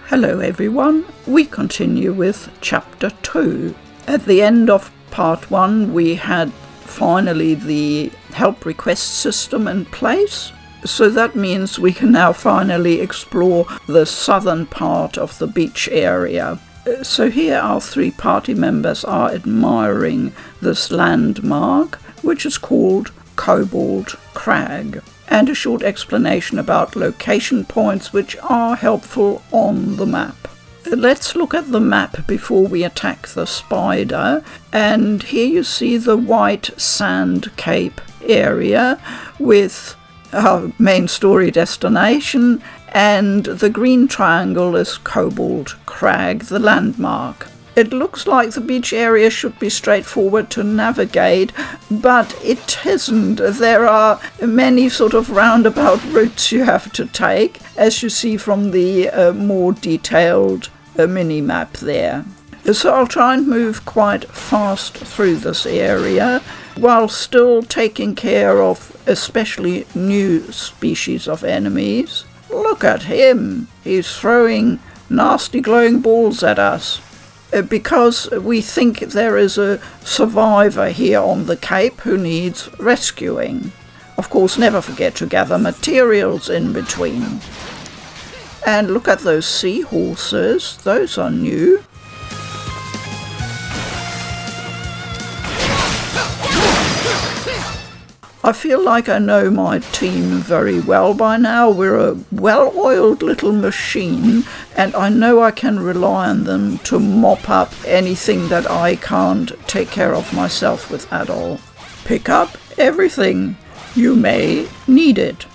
Hello everyone, we continue with Chapter 2. At the end of Part 1 we had finally the help request system in place, so that means we can now finally explore the southern part of the beach area. So here our three party members are admiring this landmark, which is called Cobalt Crag, and a short explanation about location points which are helpful on the map. Let's look at the map before we attack the spider, and here you see the white sand cape area with our main story destination, and the green triangle is Cobalt Crag, the landmark. It looks like the beach area should be straightforward to navigate, but it isn't. There are many sort of roundabout routes you have to take, as you see from the more detailed mini-map there. So I'll try and move quite fast through this area, while still taking care of especially new species of enemies. Look at him! He's throwing nasty glowing balls at us. Because we think there is a survivor here on the Cape who needs rescuing. Of course, never forget to gather materials in between. And look at those seahorses, those are new. I feel like I know my team very well by now. We're a well-oiled little machine, and I know I can rely on them to mop up anything that I can't take care of myself with Adol. Pick up everything. You may need it.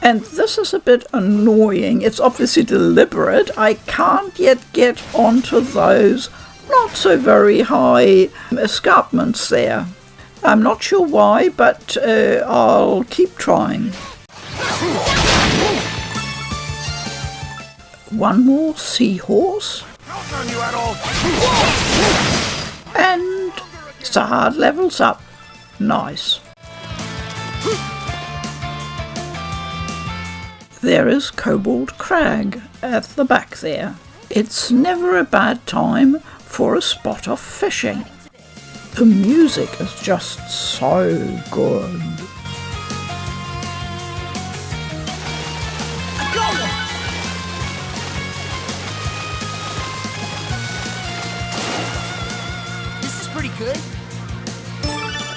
And this is a bit annoying. It's obviously deliberate. I can't yet get onto those not so very high escarpments there. I'm not sure why, but I'll keep trying. One more seahorse. And Sahad levels up. Nice. There is Cobalt Crag at the back there. It's never a bad time for a spot of fishing. The music is just so good. This is pretty good.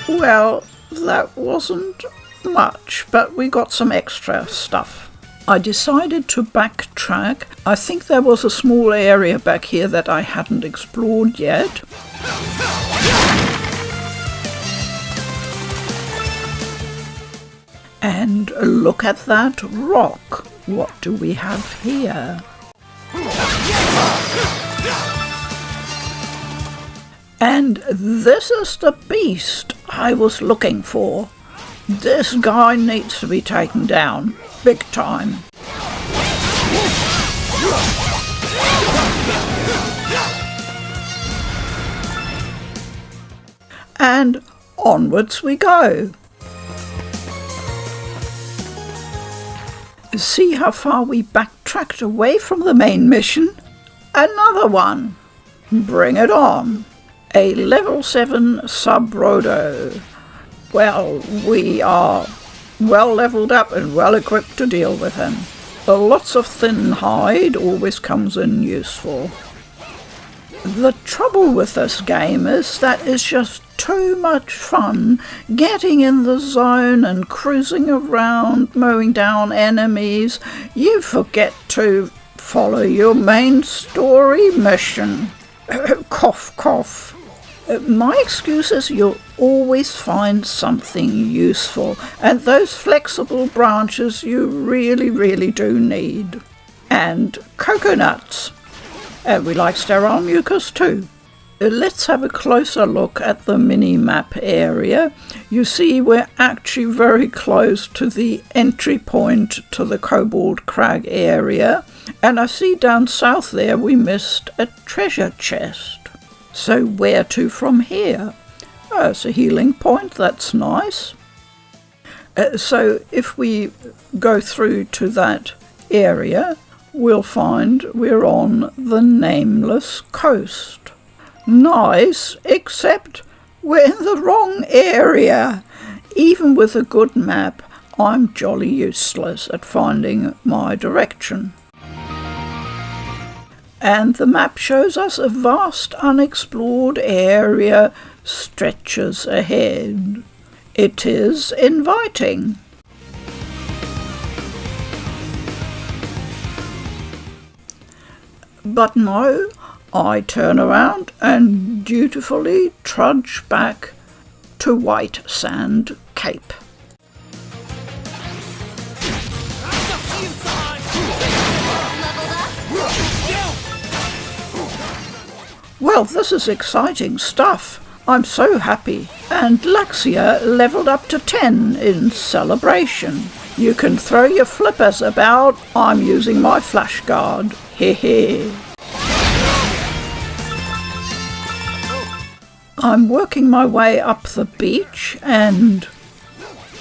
Well, that wasn't much, but we got some extra stuff. I decided to backtrack. I think there was a small area back here that I hadn't explored yet. And look at that rock. What do we have here? And this is the beast I was looking for. This guy needs to be taken down. Big time. And onwards we go. See how far we backtracked away from the main mission? Another one. Bring it on. A level 7 Sub-Rodo. Well, we are well leveled up and well equipped to deal with him. Lots of thin hide always comes in useful. The trouble with this game is that it's just too much fun getting in the zone and cruising around, mowing down enemies. You forget to follow your main story mission. Cough, cough. My excuse is you'll always find something useful, and those flexible branches you really, really do need. And coconuts. And we like sterile mucus too. Let's have a closer look at the mini-map area. You see we're actually very close to the entry point to the Cobalt Crag area, and I see down south there we missed a treasure chest. So where to from here? Oh, it's a healing point, that's nice. So if we go through to that area, we'll find we're on the nameless coast. Nice, except we're in the wrong area. Even with a good map, I'm jolly useless at finding my direction. And the map shows us a vast unexplored area stretches ahead. It is inviting. But no, I turn around and dutifully trudge back to White Sand Cape. Well, this is exciting stuff. I'm so happy. And Laxia leveled up to 10 in celebration. You can throw your flippers about. I'm using my flash guard. Hehe. I'm working my way up the beach and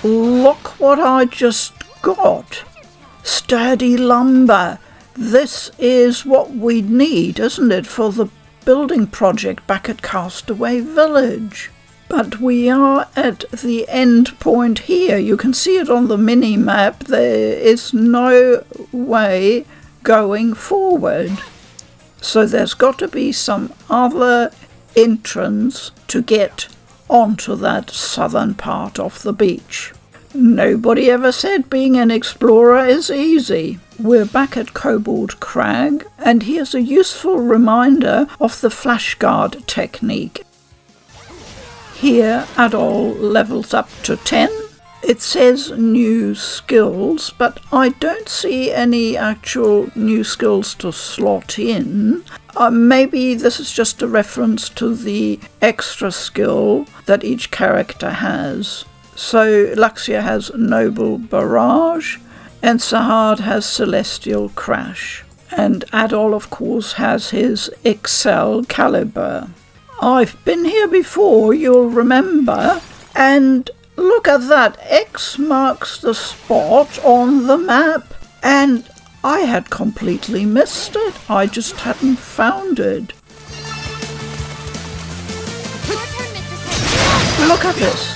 look what I just got. Sturdy lumber. This is what we need, isn't it, for the building project back at Castaway Village. But we are at the end point here. You can see it on the mini-map. There is no way going forward. So there's got to be some other entrance to get onto that southern part of the beach. Nobody ever said being an explorer is easy. We're back at Kobold Crag, and here's a useful reminder of the flashguard technique. Here, Adol levels up to 10. It says new skills, but I don't see any actual new skills to slot in. Maybe this is just a reference to the extra skill that each character has. So Laxia has Noble Barrage, and Sahad has Celestial Crash. And Adol, of course, has his Excel Caliber. I've been here before, you'll remember, and look at that, X marks the spot on the map, and I had completely missed it. I just hadn't found it. Look at this.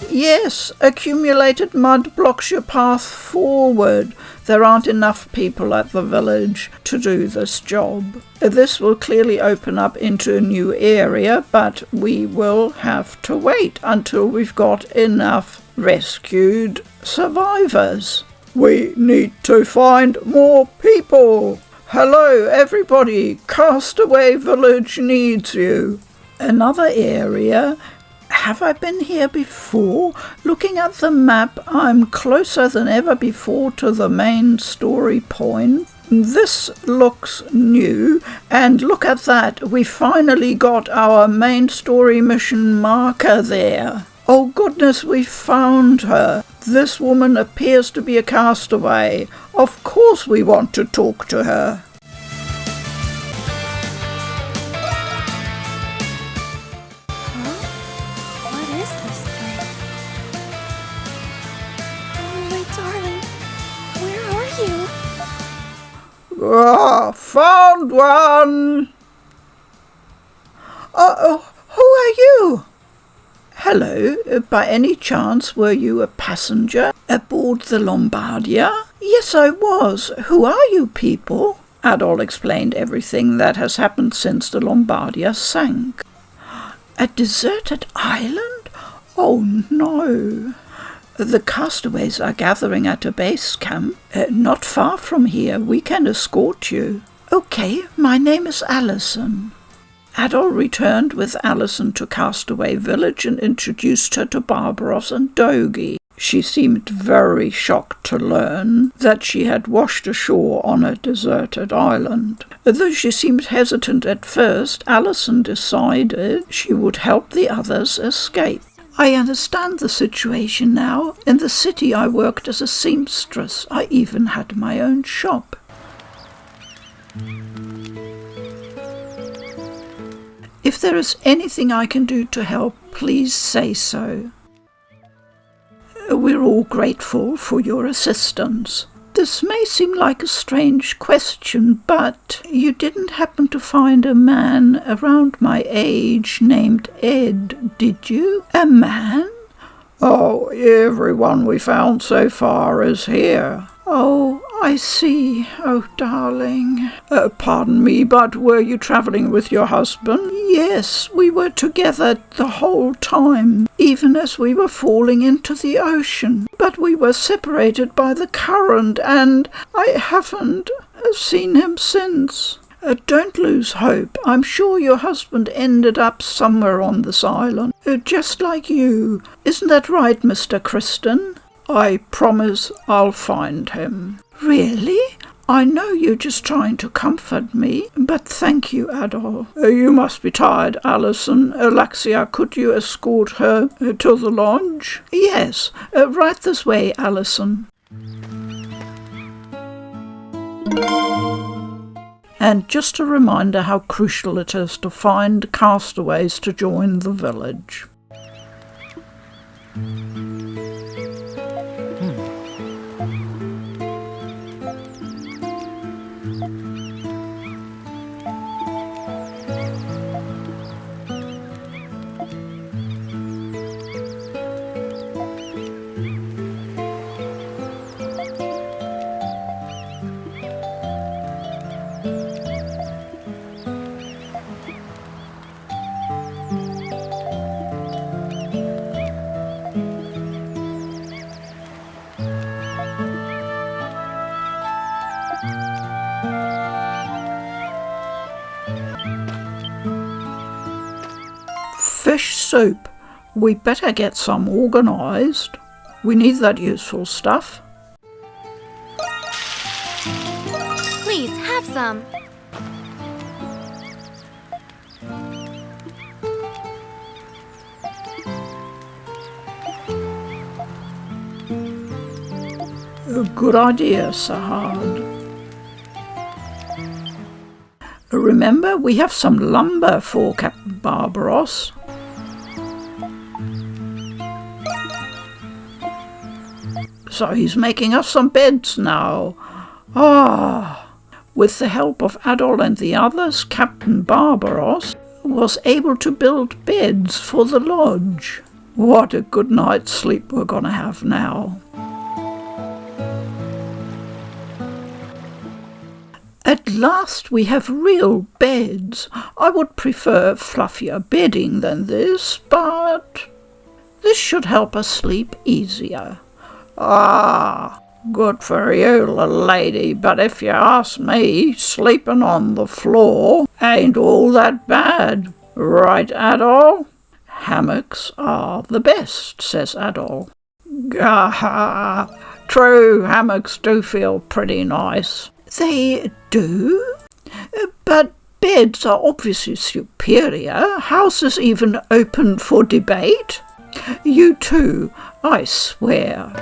Yes, accumulated mud blocks your path forward. There aren't enough people at the village to do this job. This will clearly open up into a new area, but we will have to wait until we've got enough rescued survivors. We need to find more people. Hello, everybody. Castaway Village needs you. Another area. Have I been here before? Looking at the map, I'm closer than ever before to the main story point. This looks new, and look at that, we finally got our main story mission marker there. Oh goodness, we found her. This woman appears to be a castaway. Of course we want to talk to her. Ah, found one! Who are you? Hello, by any chance were you a passenger aboard the Lombardia? Yes, I was. Who are you people? Adol explained everything that has happened since the Lombardia sank. A deserted island? Oh no. The castaways are gathering at a base camp. Not far from here. We can escort you. Okay, my name is Alison. Adol returned with Alison to Castaway Village and introduced her to Barbaros and Dogi. She seemed very shocked to learn that she had washed ashore on a deserted island. Though she seemed hesitant at first, Alison decided she would help the others escape. I understand the situation now. In the city I worked as a seamstress. I even had my own shop. If there is anything I can do to help, please say so. We're all grateful for your assistance. This may seem like a strange question, but you didn't happen to find a man around my age named Ed, did you? A man? Oh, everyone we found so far is here. Oh, I see. Oh, darling. Pardon me, but were you travelling with your husband? Yes, we were together the whole time, even as we were falling into the ocean. But we were separated by the current, and I haven't seen him since. Don't lose hope. I'm sure your husband ended up somewhere on this island, just like you. Isn't that right, Mr. Kristen? I promise I'll find him. Really? I know you're just trying to comfort me, but thank you, Adol. You must be tired, Alison. Laxia, could you escort her to the lodge? Yes, right this way, Alison. And just a reminder how crucial it is to find castaways to join the village. Fish soup. We better get some organised. We need that useful stuff. Please, have some. A good idea, Sahad. Remember, we have some lumber for Captain Barbaros. So he's making us some beds now. With the help of Adol and the others, Captain Barbaros was able to build beds for the lodge. What a good night's sleep we're going to have now. At last we have real beds. I would prefer fluffier bedding than this, but this should help us sleep easier. Good for you, little lady, but if you ask me, sleeping on the floor ain't all that bad. Right, Adol? Hammocks are the best, says Adol. True, hammocks do feel pretty nice. They do? But beds are obviously superior. How's this even open for debate? You too, I swear.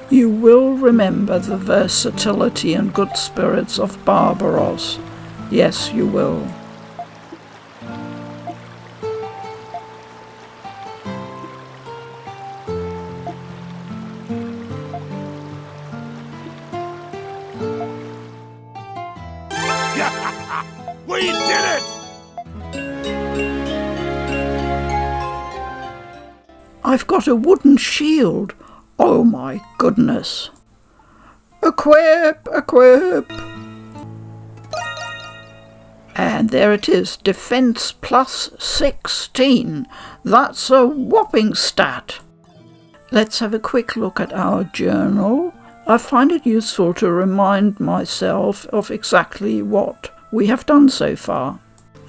You will remember the versatility and good spirits of Barbaros. Yes, you will. We did it! I've got a wooden shield. Oh my goodness. Equip, equip. And there it is, defense plus 16. That's a whopping stat. Let's have a quick look at our journal. I find it useful to remind myself of exactly what we have done so far.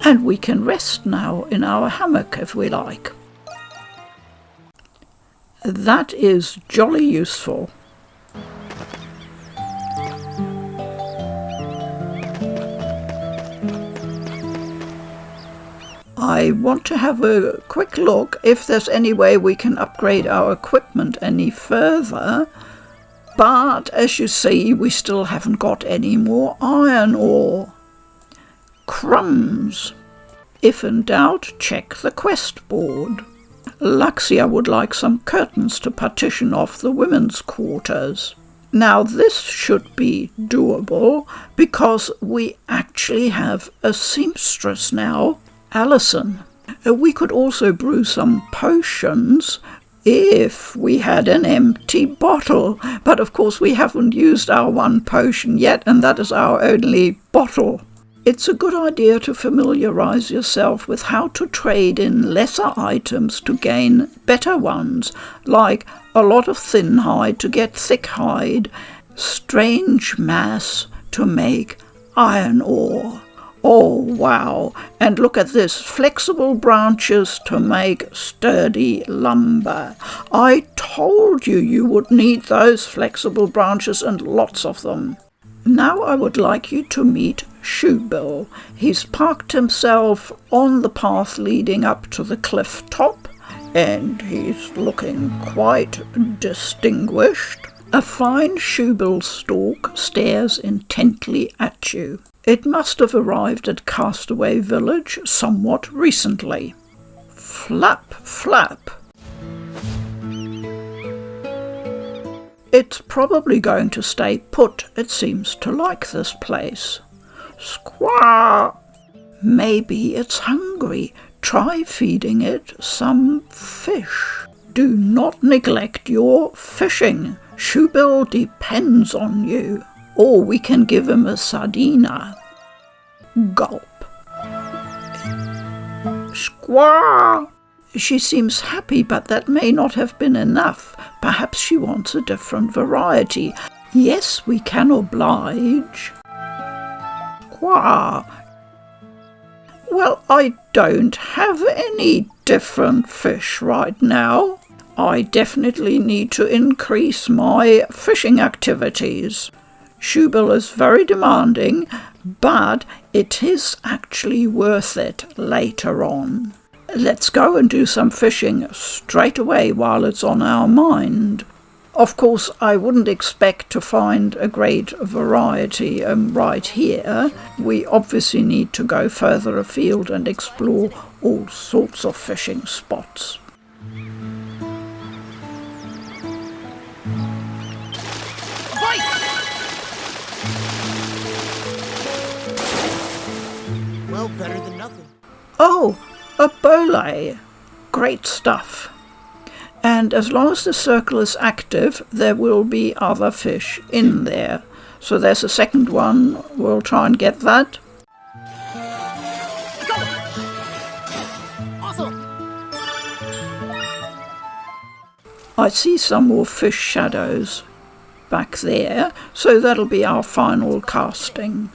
And we can rest now in our hammock if we like. That is jolly useful. I want to have a quick look if there's any way we can upgrade our equipment any further. But as you see, we still haven't got any more iron ore. Crumbs. If in doubt, check the quest board. Laxia would like some curtains to partition off the women's quarters. Now this should be doable because we actually have a seamstress now, Alison. We could also brew some potions if we had an empty bottle, but of course we haven't used our one potion yet, and that is our only bottle. It's a good idea to familiarise yourself with how to trade in lesser items to gain better ones, like a lot of thin hide to get thick hide, strange mass to make iron ore. Oh wow, and look at this, flexible branches to make sturdy lumber. I told you you would need those flexible branches and lots of them. Now I would like you to meet Shoebill. He's parked himself on the path leading up to the cliff top, and he's looking quite distinguished. A fine Shoebill stalk stares intently at you. It must have arrived at Castaway village somewhat recently. Flap, flap. It's probably going to stay put. It seems to like this place. Skwa! Maybe it's hungry. Try feeding it some fish. Do not neglect your fishing. Shoebill depends on you. Or we can give him a sardina. Gulp. Skwa! She seems happy, but that may not have been enough. Perhaps she wants a different variety. Yes, we can oblige. Skwa! Well, I don't have any different fish right now. I definitely need to increase my fishing activities. Shoebill is very demanding, but it is actually worth it later on. Let's go and do some fishing straight away while it's on our mind. Of course, I wouldn't expect to find a great variety right here. We obviously need to go further afield and explore all sorts of fishing spots. Well, better than nothing. Oh, a bole. Great stuff. And as long as the circle is active, there will be other fish in there. So there's a second one. We'll try and get that. Go! Awesome! I see some more fish shadows back there. So that'll be our final casting.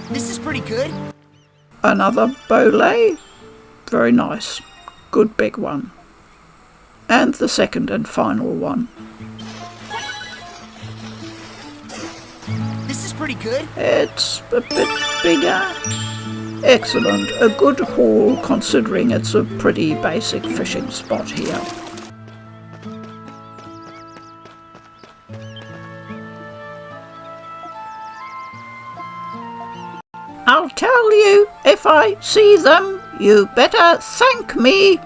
This is pretty good. Another bole. Very nice. Good big one. And the second and final one. This is pretty good. It's a bit bigger. Excellent. A good haul considering it's a pretty basic fishing spot here. I'll tell you, if I see them, you better thank me.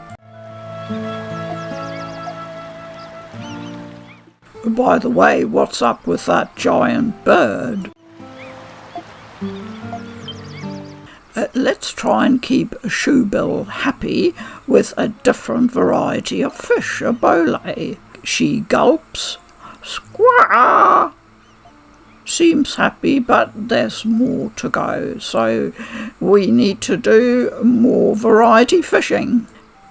By the way, what's up with that giant bird? Let's try and keep Shoebill happy with a different variety of fish, a bole. She gulps. Skwa! Seems happy, but there's more to go, so we need to do more variety fishing.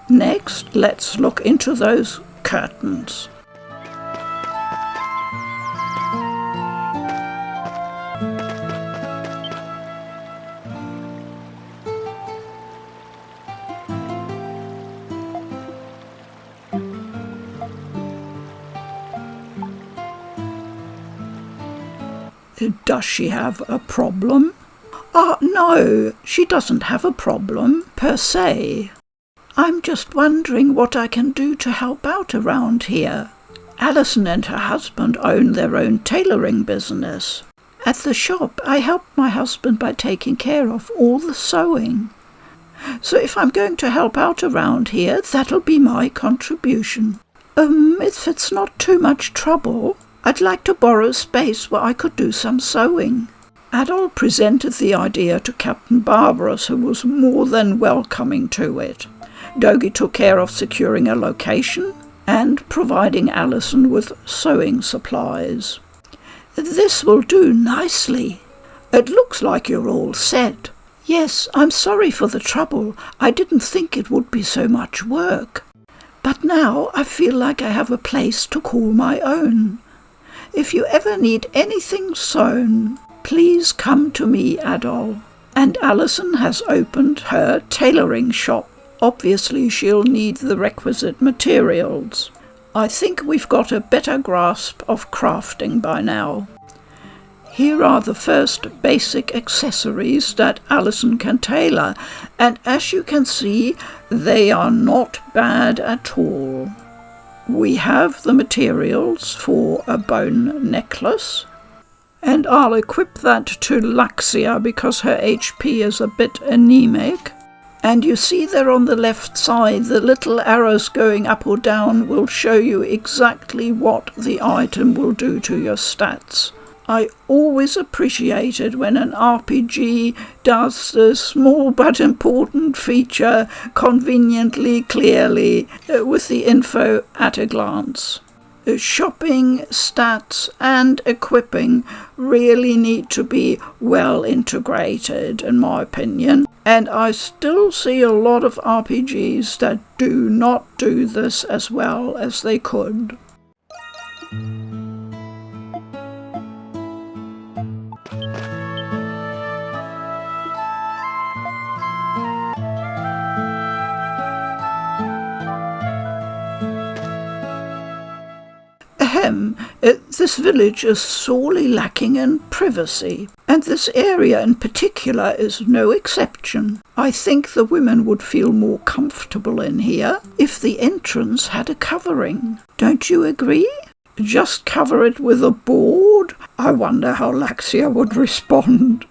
Next, let's look into those curtains. Does she have a problem? No, she doesn't have a problem, per se. I'm just wondering what I can do to help out around here. Alison and her husband own their own tailoring business. At the shop, I help my husband by taking care of all the sewing. So if I'm going to help out around here, that'll be my contribution. If it's not too much trouble, I'd like to borrow space where I could do some sewing. Adol presented the idea to Captain Barbarous, who was more than welcoming to it. Dogi took care of securing a location and providing Alison with sewing supplies. This will do nicely. It looks like you're all set. Yes, I'm sorry for the trouble. I didn't think it would be so much work. But now I feel like I have a place to call my own. If you ever need anything sewn, please come to me, Adol. And Alison has opened her tailoring shop. Obviously she'll need the requisite materials. I think we've got a better grasp of crafting by now. Here are the first basic accessories that Alison can tailor, and as you can see, they are not bad at all. We have the materials for a bone necklace, and I'll equip that to Laxia because her HP is a bit anemic. And you see there on the left side, the little arrows going up or down will show you exactly what the item will do to your stats. I always appreciate it when an RPG does the small but important feature conveniently, clearly, with the info at a glance. Shopping, stats and equipping really need to be well integrated, in my opinion, and I still see a lot of RPGs that do not do this as well as they could. This village is sorely lacking in privacy, and this area in particular is no exception. I think the women would feel more comfortable in here if the entrance had a covering. Don't you agree? Just cover it with a board? I wonder how Laxia would respond.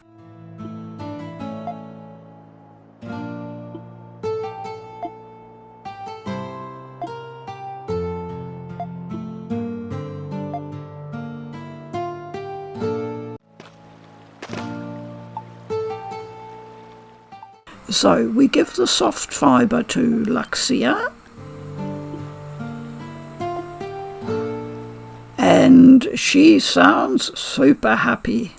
So we give the soft fibre to Laxia, and she sounds super happy.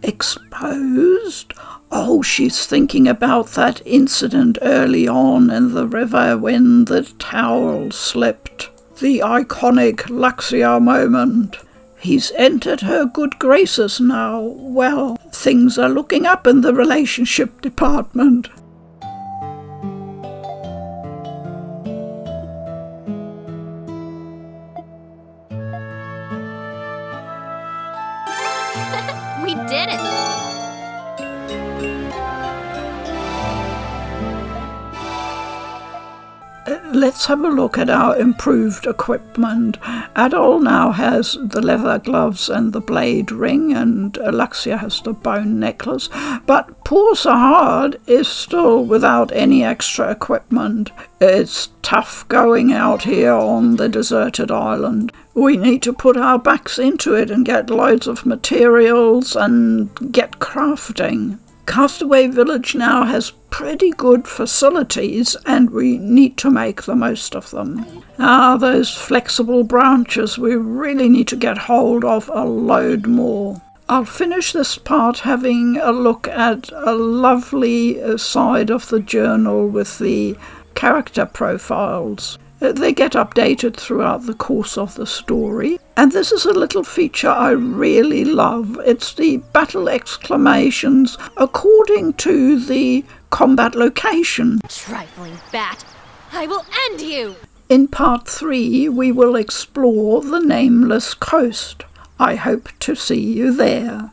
Exposed? Oh, she's thinking about that incident early on in the river when the towel slipped. The iconic Laxia moment. He's entered her good graces now. Well, things are looking up in the relationship department. We did it! Let's have a look at our improved equipment. Adol now has the leather gloves and the blade ring, and Laxia has the bone necklace, but poor Sahad is still without any extra equipment. It's tough going out here on the deserted island. We need to put our backs into it and get loads of materials and get crafting. Castaway Village now has pretty good facilities and we need to make the most of them. Those flexible branches, we really need to get hold of a load more. I'll finish this part having a look at a lovely side of the journal with the character profiles. They get updated throughout the course of the story. And this is a little feature I really love. It's the battle exclamations according to the combat location. Trifling bat, I will end you! In part 3, we will explore the Nameless Coast. I hope to see you there.